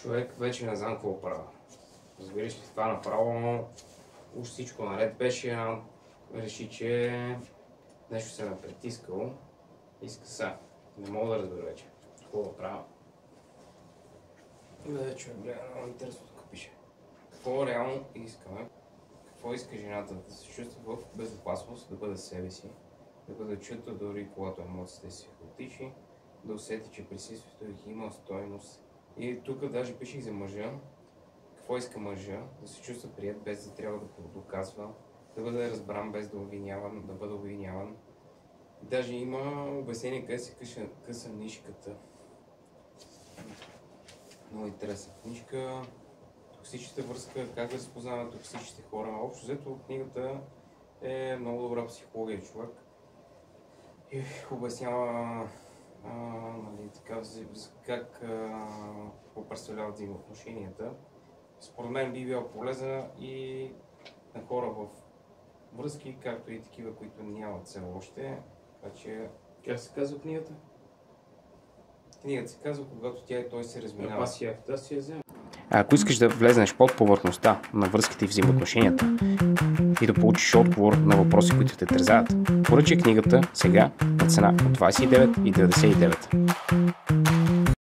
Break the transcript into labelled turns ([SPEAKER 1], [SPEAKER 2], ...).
[SPEAKER 1] Човек вече не знам какво правя. Разбираш ли, това направо уж всичко наред беше, реши, че нещо се ме притискало. Иска са. Не мога да разбера вече. Какво да правя? Човек гледа много интересно тук пише. Какво реално искаме? Какво иска жената? Да се чувства в безопасност, да бъде себе си, да бъде чута дори когато емоциите си хаотични, да усети, че присъствието има стойност. И тук даже пишех за мъжа. Какво иска мъжа? Да се чувства прият, без да трябва да доказва, да бъде разбран, без да обвиняван, да бъде обвиняван. Даже има обяснение къде се къса нишката. Много интересна книжка. Токсичната връзка, как да разпознаваме токсичните хора. Общо взето книгата е много добра психология, човек. И обяснява как представляват взаимоотношенията. Според мен би била полезна и на хора в връзки, както и такива, които нямат все още. Така че...
[SPEAKER 2] Как се казва книгата?
[SPEAKER 1] Книгата се казва, когато тя и той се разминава.
[SPEAKER 2] Аз си я взема.
[SPEAKER 3] Ако искаш да влезнеш под повърхността на връзките и взаимоотношенията и да получиш отговор на въпроси, които те тързават, поръчай книгата сега на цена от 29,99.